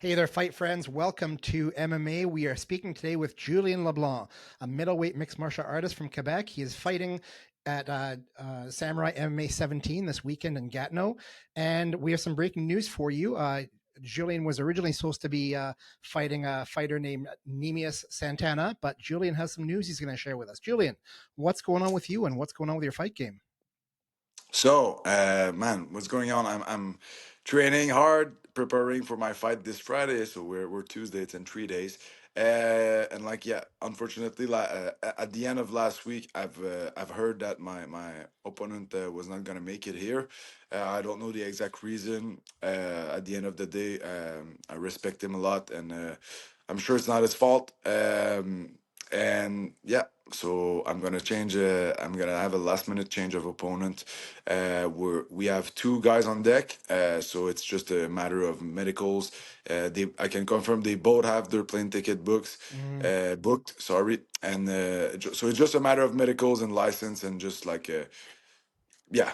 Hey there, fight friends. Welcome to MMA. We are speaking today with Julien Leblanc, a middleweight mixed martial artist from Quebec. He is fighting at Samourai MMA 17 this weekend in Gatineau. And we have some breaking news for you. Julien was originally supposed to be fighting a fighter named Neemias Santana, but Julien has some news he's going to share with us. Julien, what's going on with you and what's going on with your fight game? Man, what's going on? I'm training hard, preparing for my fight this Friday. So we're Tuesday. It's in 3 days. And like yeah, unfortunately, at the end of last week, I've heard that my opponent was not gonna make it here. I don't know the exact reason. At the end of the day, I respect him a lot, and I'm sure it's not his fault. And yeah, so I'm gonna change. I'm gonna have a last minute change of opponent. We have two guys on deck, so it's just a matter of medicals. I can confirm they both have their plane ticket Mm, booked. Sorry, and so it's just a matter of medicals and license and just like yeah,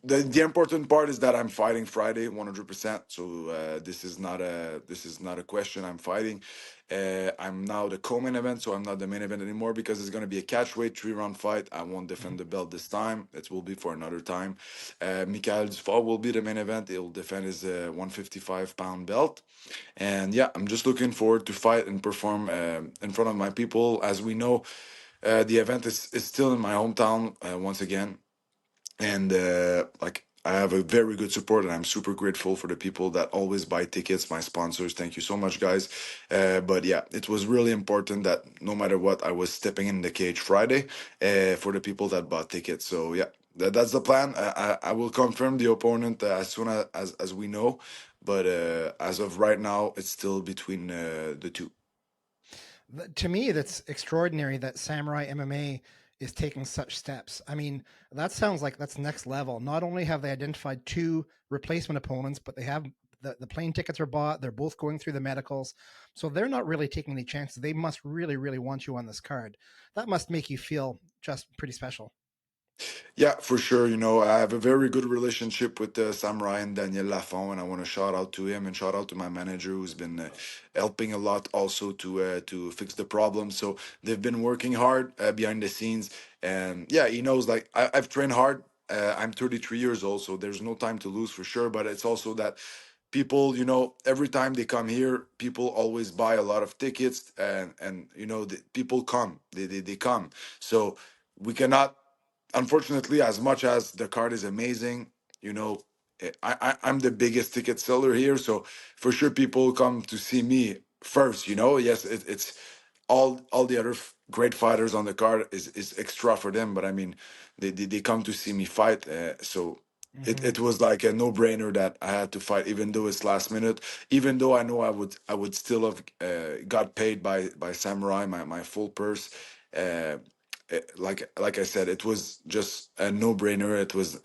the important part is that I'm fighting Friday 100%. So this is not a question. I'm fighting. I'm now the co-main event, so I'm not the main event anymore because it's going to be a catchweight 3-round fight. I won't mhm. defend the belt this time. It will be for another time. Mikhail Dufort will be the main event. He'll defend his 155-pound belt. And yeah, I'm just looking forward to fight and perform in front of my people. As we know, the event is still in my hometown once again, and like I have a very good support, and I'm super grateful for the people that always buy tickets, my sponsors. Thank you so much, guys. But yeah, it was really important that no matter what, I was stepping in the cage Friday for the people that bought tickets. So yeah, that's the plan. I will confirm the opponent as soon as we know, but as of right now, it's still between the two. To me, that's extraordinary that Samurai MMA is taking such steps. I mean, that sounds like that's next level. Not only have they identified two replacement opponents, but they have the plane tickets are bought. They're both going through the medicals. So they're not really taking any chances. They must really, really want you on this card. That must make you feel just pretty special. Yeah, for sure. You know, I have a very good relationship with Samurai and Daniel Lafont, and I want to shout out to him and shout out to my manager who's been helping a lot also to fix the problem. So they've been working hard behind the scenes, and yeah, he knows like I've trained hard. I'm 33 years old, so there's no time to lose for sure. But it's also that people, every time they come here, people always buy a lot of tickets, and the people come, they come. So we cannot, unfortunately, as much as the card is amazing, you know, I'm the biggest ticket seller here, so for sure people come to see me first. Yes, it's all the other great fighters on the card is extra for them, but I mean, they come to see me fight, so. It, Hmm. it was like a no-brainer that I had to fight, even though it's last minute. Even though I know I would still have got paid by Samurai my full purse. Uh, like I said, it was just a no-brainer. It was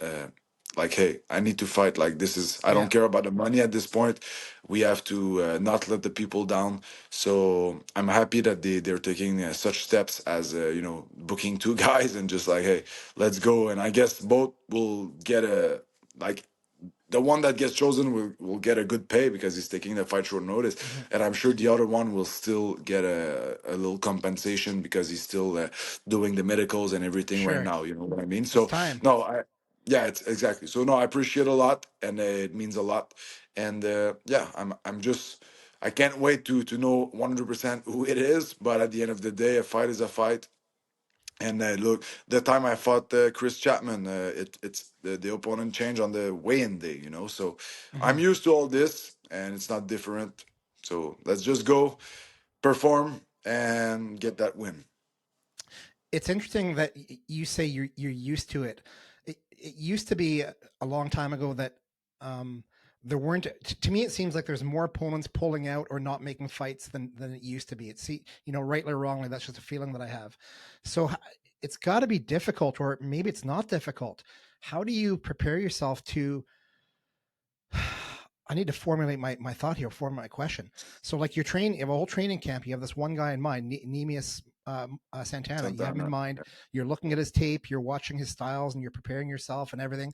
like, hey, I need to fight. Like this is, I don't Yeah, care about the money at this point. We have to not let the people down. So I'm happy that they're taking such steps as booking two guys and just like, hey, let's go. And I guess both will get a like the one that gets chosen will get a good pay because he's taking the fight short notice, hmm, and I'm sure the other one will still get a little compensation because he's still doing the medicals and everything right sure. now. You know what I mean? It's So time. no, yeah, it's exactly. So no, I appreciate a lot, and it means a lot. And yeah, I'm just. I can't wait to know 100% who it is, but at the end of the day, a fight is a fight. And look, the time I fought Chris Chapman, it's the opponent changed on the weigh-in day, So I'm Hmm. used to all this, and it's not different. So let's just go perform and get that win. It's interesting that you say you're used to it. It used to be a long time ago that um, there weren't. To me, it seems like there's more opponents pulling out or not making fights than it used to be. It's rightly or wrongly, that's just a feeling that I have. So it's got to be difficult, or maybe it's not difficult. How do you prepare yourself to? I need to formulate my thought here, formulate my question. So, like you're training, you have a whole training camp. You have this one guy in mind, Neemias Santana. You have him in Santana. mind. You're looking at his tape. You're watching his styles, and you're preparing yourself and everything.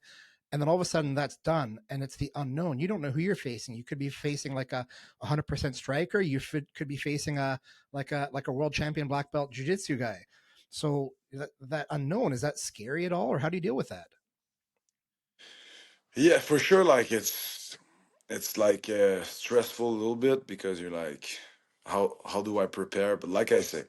and then all of a sudden that's done, and it's the unknown. You don't know who you're facing. You could be facing like a 100% striker. You could be facing a like a world champion black belt jiu-jitsu guy. So that unknown, is that scary at all, or how do you deal with that? Yeah, for sure. Like it's like stressful a little bit because you're like, how do I prepare? But like I say,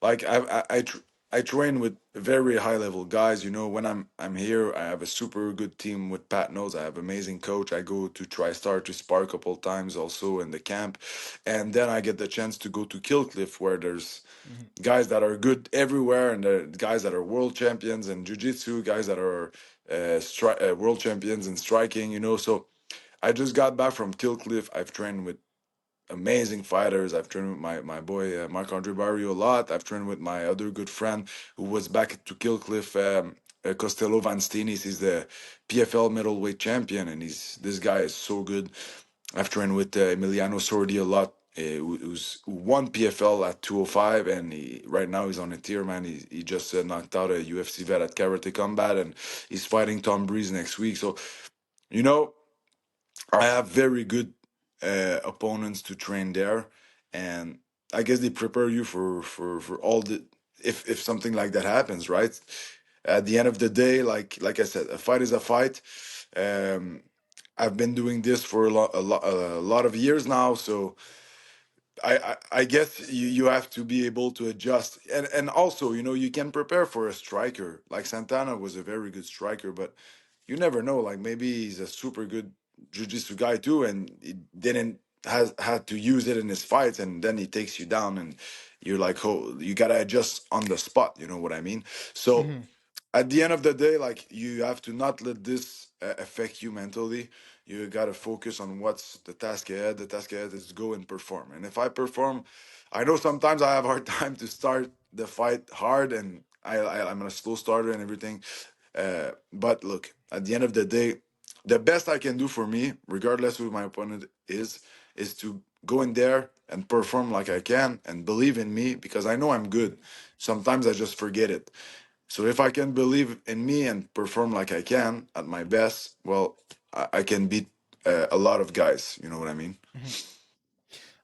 like I train with very high level guys. You know, when I'm here, I have a super good team with Pat knows. I have amazing coach. I go to TriStar to spar a couple times also in the camp, and then I get the chance to go to Killcliff where there's Hmm. guys that are good everywhere, and the guys that are world champions in jiu-jitsu, guys that are world champions in striking, you know. So I just got back from Killcliff. I've trained with amazing fighters. I've trained with my boy Marc-Andre Barrio a lot. I've trained with my other good friend who was back to Killcliff, Costello Van Steenis. He's the PFL middleweight champion, and he's this guy is so good. I've trained with Emiliano Sordi a lot, who won PFL at 205, and right now he's on a tier, man. He just knocked out a UFC vet at Karate Combat, and he's fighting Tom Breeze next week. So, you know, I have very good opponents to train there, and I guess they prepare you for all the if something like that happens, right? At the end of the day, like I said, a fight is a fight. Um, I've been doing this for a lot of years now, so I guess you have to be able to adjust, and also, you know, you can prepare for a striker. Like Santana was a very good striker, but you never know. Like maybe he's a super good jiu-jitsu guy too, and he didn't has had to use it in his fights, and then he takes you down, and you're like, oh, you gotta adjust on the spot. You know what I mean? So Hmm. at the end of the day, like you have to not let this affect you mentally. You got to focus on what's the task ahead. The task ahead is go and perform. And if I perform, I know sometimes I have a hard time to start the fight hard, and I'm a slow starter and everything. But look, at the end of the day, the best I can do for me, regardless who my opponent is to go in there and perform like I can and believe in me because I know I'm good. Sometimes I just forget it. So if I can believe in me and perform like I can at my best, well, I can beat a lot of guys. You know what I mean? Hmm.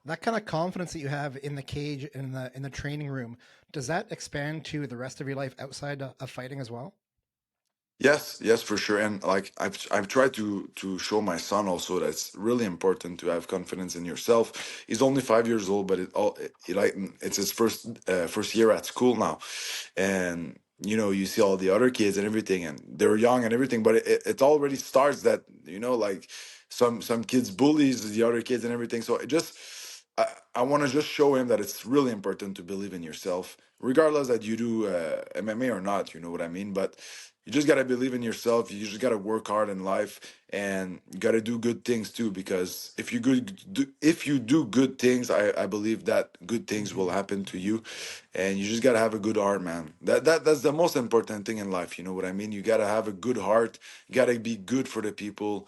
That kind of confidence that you have in the cage, in the training room, does that expand to the rest of your life outside of fighting as well? Yes, yes, for sure. And like I've tried to show my son also that it's really important to have confidence in yourself. He's only 5 years old, but like it's his first year at school now, and you know you see all the other kids and everything, and they're young and everything, but it already starts that you know like some kids bullies the other kids and everything. So it just I want to just show him that it's really important to believe in yourself, regardless that you do MMA or not. You know what I mean? But you just gotta believe in yourself. You just gotta work hard in life, and you gotta do good things too. Because if you do good things, I believe that good things will Hmm. happen to you, and you just gotta have a good heart, man. That's the most important thing in life. You know what I mean? You gotta have a good heart. You gotta be good for the people,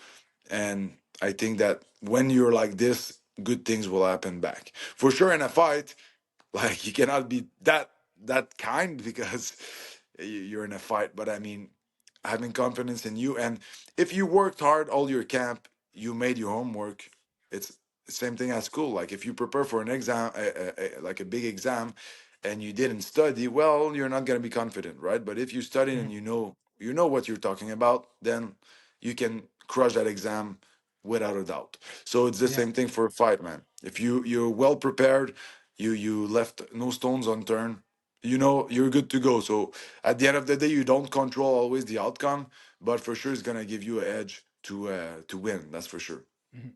and I think that when you're like this, good things will happen back. For sure, in a fight, like you cannot be that kind because you're in a fight. But I mean, having confidence in you, and if you worked hard all your camp, you made your homework. It's the same thing at school. Like if you prepare for an exam, like a big exam, and you didn't study, well, you're not gonna be confident, right? But if you study and Hmm. you know what you're talking about, then you can crush that exam without a doubt. So it's the Yeah. same thing for a fight, man. If you're well prepared, you left no stones unturned, you know you're good to go. So at the end of the day, you don't control always the outcome, but for sure it's gonna give you an edge to win. That's for sure. Hmm.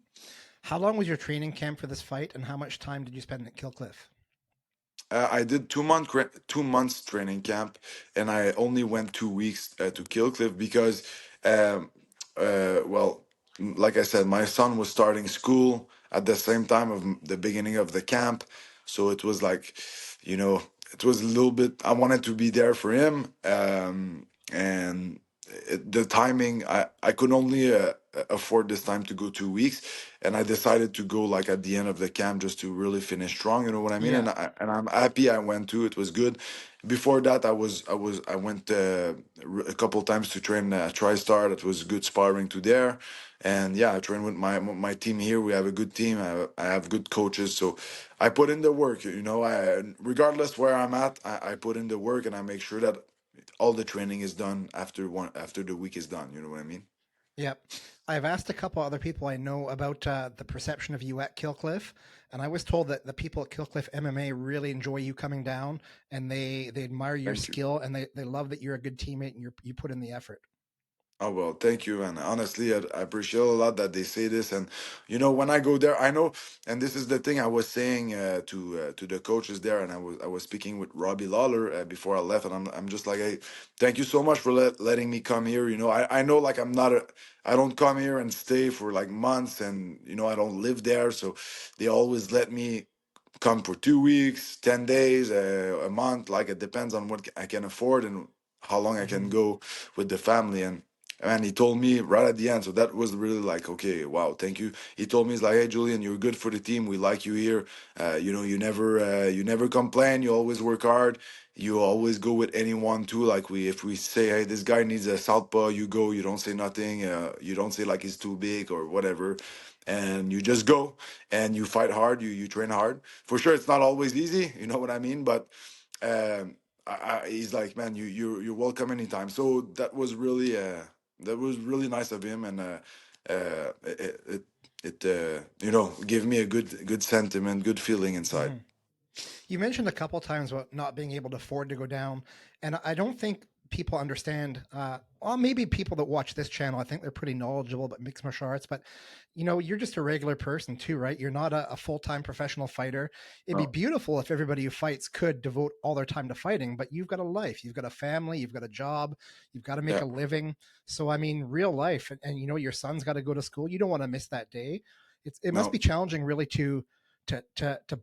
How long was your training camp for this fight, and how much time did you spend at Killcliff? I did 2 months training camp, and I only went 2 weeks to Killcliff because, um, well, like I said, my son was starting school at the same time of the beginning of the camp, so it was like, it was a little bit. I wanted to be there for him, and the timing, I could only afford this time to go 2 weeks, and I decided to go like at the end of the camp just to really finish strong, you know what I mean? Yeah. And I'm happy I went to. It was good. Before that, I went a couple times to train TriStar. That was good sparring to there. And yeah, I train with my team here. We have a good team. I have good coaches, so I put in the work. You know, regardless where I'm at, I put in the work, and I make sure that all the training is done after the week is done. You know what I mean? Yep. I've asked a couple other people I know about the perception of you at Killcliff, and I was told that the people at Killcliff MMA really enjoy you coming down, and they admire your Thank you. skill, and they love that you're a good teammate and you put in the effort. Oh well, thank you, and honestly, I appreciate a lot that they say this. And you know, when I go there, I know, and this is the thing I was saying to the coaches there, and I was speaking with Robbie Lawler before I left, and I'm just like, hey, thank you so much for letting me come here. You know, I know like I don't come here and stay for like months, and you know, I don't live there, so they always let me come for 2 weeks, 10 days, a month. Like it depends on what I can afford and how long I can Hmm. go with the family. And he told me right at the end, so that was really like, okay, wow, thank you. He told me, he's like, hey, Julian, you're good for the team. We like you here. You know, you never complain. You always work hard. You always go with anyone too. Like if we say, hey, this guy needs a southpaw, you go. You don't say nothing. You don't say like he's too big or whatever, and you just go and you fight hard. You train hard. For sure, it's not always easy. You know what I mean? But um, he's like, man, you're welcome anytime. So that was really nice of him, and you know, gave me a good sentiment, good feeling inside. Hmm. You mentioned a couple times about not being able to afford to go down, and I don't think people understand. Well, maybe people that watch this channel, I think they're pretty knowledgeable about mixed martial arts, but you're just a regular person too, right? You're not a full time professional fighter. It'd be No, beautiful if everybody who fights could devote all their time to fighting, but you've got a life, you've got a family, you've got a job, you've got to make yeah, a living. So, I mean, real life, and your son's got to go to school. You don't want to miss that day. It must be no. challenging, really, to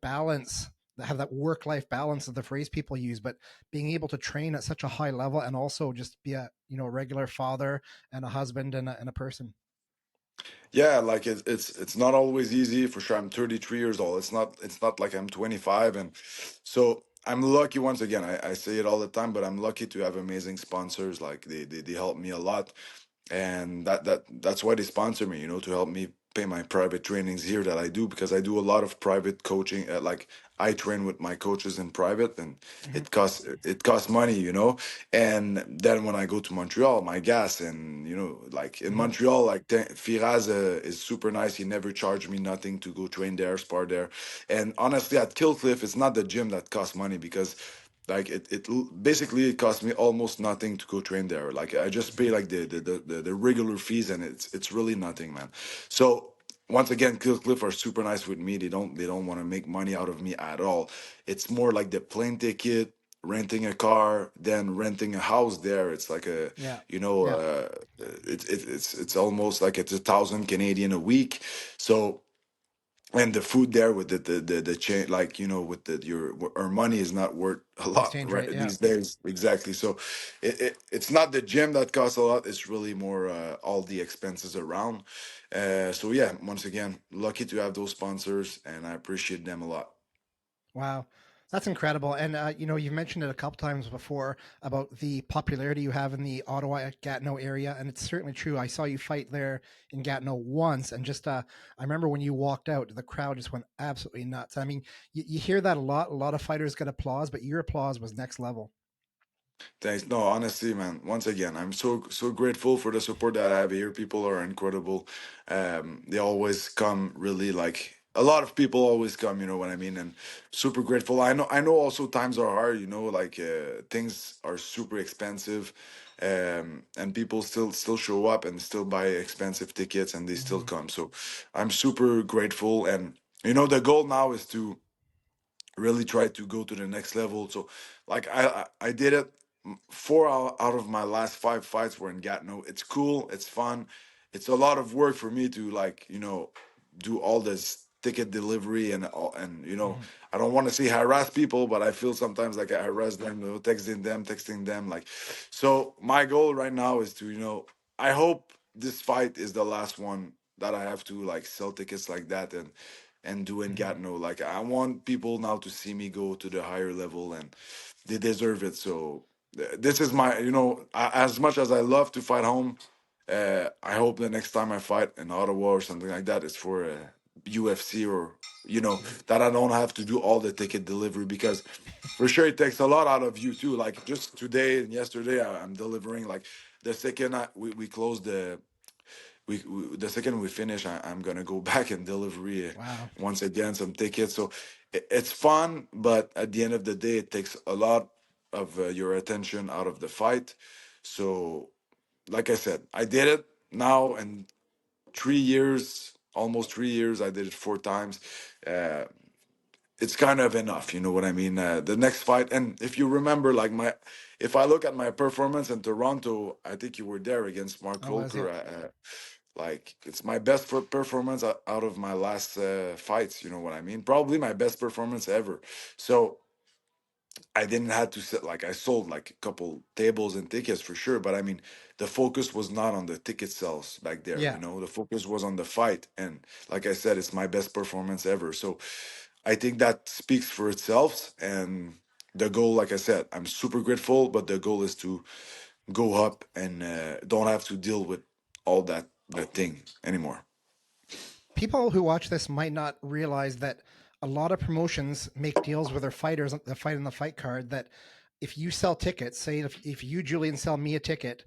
balance, have that work life balance is the phrase people use, but being able to train at such a high level and also just be a a regular father and a husband and a person. Yeah, like it's not always easy for sure. I'm 33 years old. It's not like I'm 25, and so I'm lucky. Once again, I say it all the time, but I'm lucky to have amazing sponsors. Like they help me a lot, and that's why they sponsor me, you know, to help me pay my private trainings here that I do, because I do a lot of private coaching. Like I train with my coaches in private, and Hmm. it costs money, you know. And then when I go to Montreal, my gas, and you know, like in Hmm. Montreal, like Firaz is super nice. He never charged me nothing to go train there, spar there. And honestly, at Killcliff, it's not the gym that costs money, because like basically it cost me almost nothing to go train there. Like I just pay Hmm. like the regular fees, and it's really nothing, man. So once again, Cliff are super nice with me. They don't want to make money out of me at all. It's more like the plane ticket, renting a car, then renting a house there. It's like a, Yeah. you know, Yeah. it's almost like it's 1,000 Canadian a week. So, and the food there with the chain, like, you know, with the your our money is not worth a The lot exchange right rate. Yeah. these days. Exactly. So it's not the gym that costs a lot. It's really more all the expenses around. So yeah, once again, lucky to have those sponsors, and I appreciate them a lot. Wow. That's incredible. And you've mentioned it a couple times before about the popularity you have in the Ottawa Gatineau area, and it's certainly true. I saw you fight there in Gatineau once, and just I remember when you walked out, the crowd just went absolutely nuts. I mean, you hear that a lot. A lot of fighters get applause, but your applause was next level. Thanks. No, honestly, man. Once again, I'm so grateful for the support that I have here. People are incredible. They always come. Really, like a lot of people always come. You know what I mean? And super grateful. I know. Also, times are hard. You know, like things are super expensive, and people still show up and still buy expensive tickets, and they still Hmm. come. So, I'm super grateful. And you know, the goal now is to really try to go to the next level. So, like I did it. Four out of my last five fights were in Gatineau. It's cool. It's fun. It's a lot of work for me to, like, you know, do all this ticket delivery and all, and Mhm. I don't want to say harass people, but I feel sometimes like I harass them, texting them, like. So my goal right now is to, I hope this fight is the last one that I have to like sell tickets like that and do in Mhm. Gatineau. Like I want people now to see me go to the higher level, and they deserve it. So this is my, as much as I love to fight home, I hope the next time I fight in Ottawa or something like that is for UFC, or that I don't have to do all the ticket delivery, because for sure it takes a lot out of you too. Like just today and yesterday, I'm delivering. Like the second we close the second we finish, I'm gonna go back and delivery Wow. once again some tickets. So it's fun, but at the end of the day, it takes a lot of your attention out of the fight. So, like I said, I did it now in 3 years, almost 3 years. I did it 4 times. Uh, it's kind of enough, you know what I mean? The next fight, and if you remember, like if I look at my performance in Toronto, I think you were there against Mark I was, Volker. yep. Like it's my best performance out of my last fights. You know what I mean? Probably my best performance ever. So I didn't have to sit, like I sold like a couple tables and tickets for sure, but I mean the focus was not on the ticket sales back there. Yeah. The focus was on the fight, and like I said, it's my best performance ever. So I think that speaks for itself. And the goal, like I said, I'm super grateful, but the goal is to go up and don't have to deal with all that thing anymore. People who watch this might not realize that a lot of promotions make deals with their fighters, the fight on the fight card, that if you sell tickets, say if you, Julian, sell me a ticket,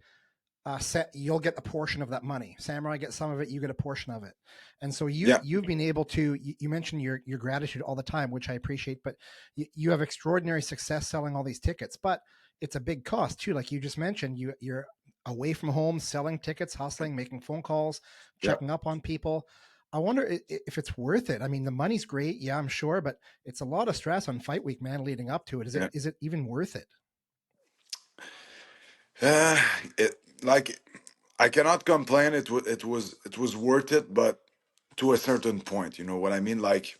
you'll get a portion of that money. Samurai gets some of it, you get a portion of it. And so Yeah, you've been able to, you mentioned your gratitude all the time, which I appreciate, but you have extraordinary success selling all these tickets, but it's a big cost too. Like you just mentioned, you're away from home, selling tickets, hustling, making phone calls, yeah, checking up on people. I wonder if it's worth it. I mean, the money's great, yeah, I'm sure, but it's a lot of stress on fight week, man, leading up to it. Is it yeah. is it even worth it? Uh, it like I cannot complain. It was worth it, but to a certain point, you know what I mean. Like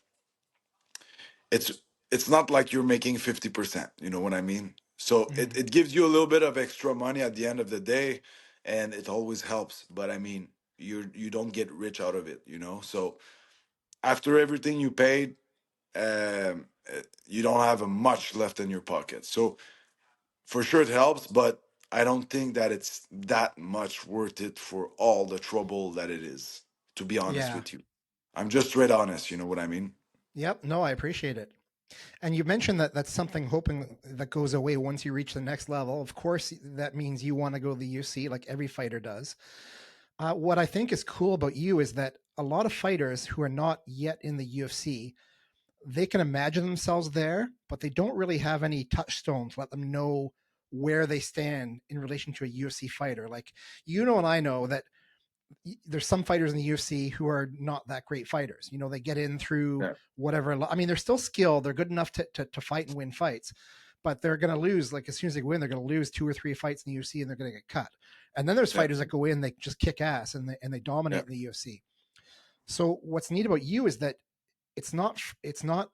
it's it's not like you're making 50%. You know what I mean. So it, Mhm. it gives you a little bit of extra money at the end of the day, and it always helps. But I mean, you don't get rich out of it. So after everything you paid, you don't have much left in your pocket. So for sure it helps, but I don't think that it's that much worth it for all the trouble that it is, to be honest Yeah. with you. I'm just straight honest, you know what I mean? Yep. No, I appreciate it. And you mentioned that that's something hoping that goes away once you reach the next level. Of course, that means you want to go to the UFC like every fighter does. What I think is cool about you is that a lot of fighters who are not yet in the UFC, they can imagine themselves there, but they don't really have any touchstones to let them know where they stand in relation to a UFC fighter. Like, and I know that there's some fighters in the UFC who are not that great fighters. They get in through Yeah, whatever. I mean, they're still skilled. They're good enough to fight and win fights, but they're going to lose. Like as soon as they win, they're going to lose 2 or 3 fights in the UFC and they're going to get cut. And then there's yeah, fighters that go in, they just kick ass and they yeah, dominate in the UFC. So what's neat about you is that it's not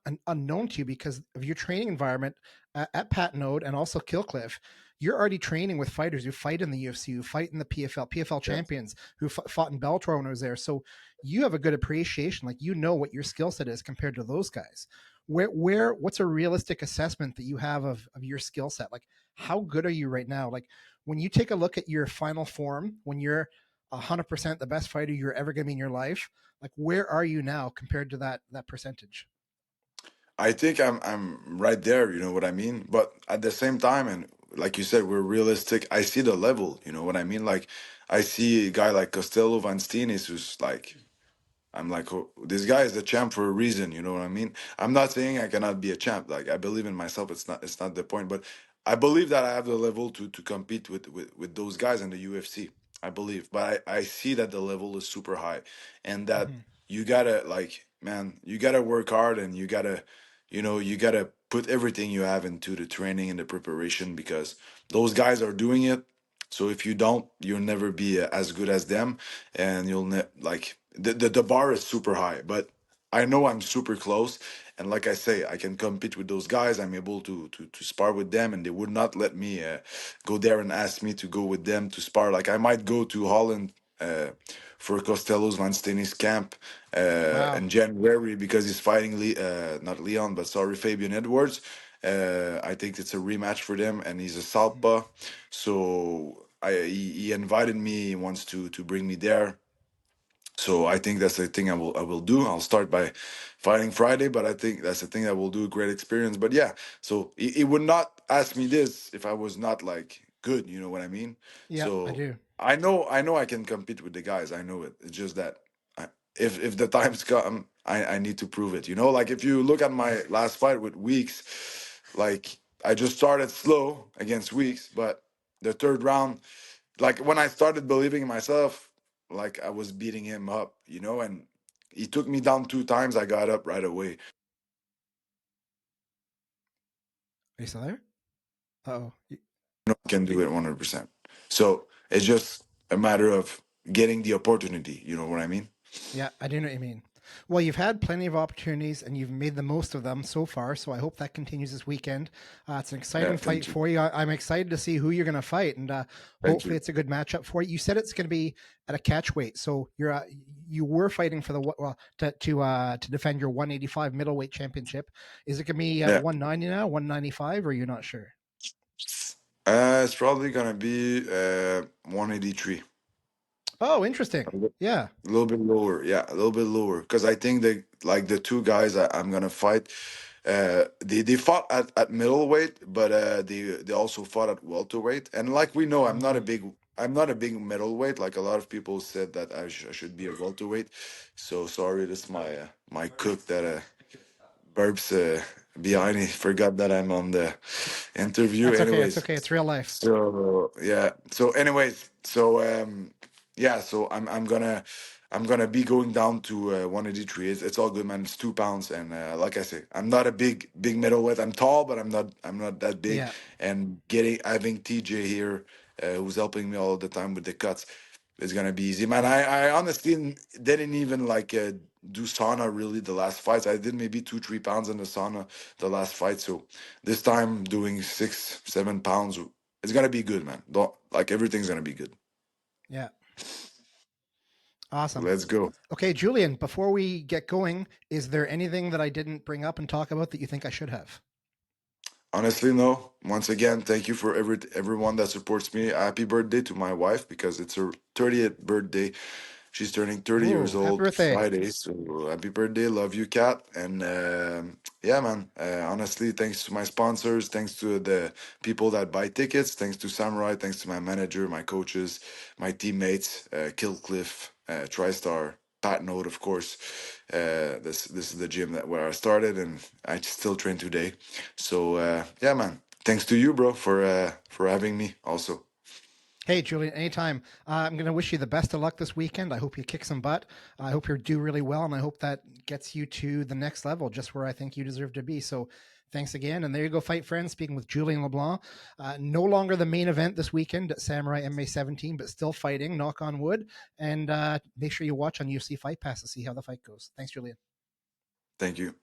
an unknown to you because of your training environment at Patnode and also Killcliff. You're already training with fighters who fight in the UFC, who fight in the PFL yeah. champions, who fought in Bellator when I was there. So you have a good appreciation, like what your skill set is compared to those guys. What's a realistic assessment that you have of your skill set? Like, how good are you right now? Like, when you take a look at your final form, when you're 100% the best fighter you're ever going to be in your life, like where are you now compared to that percentage? I think I'm right there, you know what I mean? But at the same time, and like you said, we're realistic. I see the level, you know what I mean? Like I see a guy like Costello Van Steenis who's like, I'm like, oh, this guy is a champ for a reason. You know what I mean? I'm not saying I cannot be a champ. Like I believe in myself. It's not the point. But I believe that I have the level to compete with those guys in the UFC. I believe, but I see that the level is super high, and that Mm-hmm. you gotta like, man, you gotta work hard, and you gotta put everything you have into the training and the preparation, because those guys are doing it. So if you don't, you'll never be as good as them, and you'll like the bar is super high. But I know I'm super close, and like I say, I can compete with those guys. I'm able to spar with them, and they would not let me go there and ask me to go with them to spar. Like I might go to Holland for Costello's Van Stennis camp Wow. in January because he's fighting not Leon, but sorry, Fabian Edwards. I think it's a rematch for them, and he's a southpaw, so he invited me. He wants to bring me there, so I think that's the thing I will do. I'll start by fighting Friday, but I think that's the thing that will do a great experience. But yeah, so he would not ask me this if I was not like good. You know what I mean? Yeah, I So do. I know I can compete with the guys. I know it. It's just that I, if the times come, I need to prove it. You know, like if you look at my last fight with Weeks, like I just started slow against Weeks, but the third round, like when I started believing in myself, like I was beating him up, and he took me down 2 times. I got up right away. Are you still there? Oh, I can do it 100%. So it's just a matter of getting the opportunity. You know what I mean? yeah, I do know what you mean. Well, you've had plenty of opportunities and you've made the most of them so far. So I hope that continues this weekend. It's an Yeah. exciting fight Thank you. for you. I'm excited to see who you're going to fight, and Thank hopefully you. it's a good matchup for you. You said it's going to be at a catch weight, so you were fighting for the to defend your 185 middleweight championship. Is it going to be at Yeah. 190 now, 195, or you're not sure? It's probably gonna be 183. Oh, interesting. Yeah. A little bit lower, yeah, a little bit lower. Because I think they like the two guys I'm gonna fight. They fought at middleweight, but they also fought at welterweight. And like we know, Mm, I'm not a big middleweight. Like a lot of people said that I should be a welterweight. So sorry, this is my cook that burps behind. He forgot that I'm on the interview. that's okay. It's Anyways, okay. It's real life. so yeah. So anyways, so yeah. So I'm gonna be going down to 183. It's all good, man. It's 2 pounds, and like I say, I'm not a big middleweight. I'm tall, but I'm not that big. Yeah. And having TJ here, who's helping me all the time with the cuts, is gonna be easy, man. Yeah. I honestly didn't even like do sauna really the last fights. I did maybe 2-3 pounds in the sauna the last fight. So this time doing 6-7 pounds, it's gonna be good, man. Don't like everything's gonna be good. Yeah. Awesome. Let's go. Okay, Julian, before we get going, is there anything that I didn't bring up and talk about that you think I should have? Honestly, no. Once again, thank you for everyone that supports me. Happy birthday to my wife because it's her 30th birthday. She's turning 30 years Oh, happy old birthday. Friday. So happy birthday. Love you, Kat. And yeah, man. Honestly, thanks to my sponsors. Thanks to the people that buy tickets. Thanks to Samurai. Thanks to my manager, my coaches, my teammates, Killcliff, TriStar, Pat Note, of course. This is the gym where I started, and I still train today. So yeah, man. Thanks to you, bro, for having me. Also, Hey, Julian, anytime. I'm going to wish you the best of luck this weekend. I hope you kick some butt. I hope you do really well, and I hope that gets you to the next level, just where I think you deserve to be. So thanks again. And there you go, fight friends. Speaking with Julien Leblanc. No longer the main event this weekend at Samurai MMA 17, but still fighting, knock on wood. And make sure you watch on UFC Fight Pass to see how the fight goes. Thanks, Julian. thank you.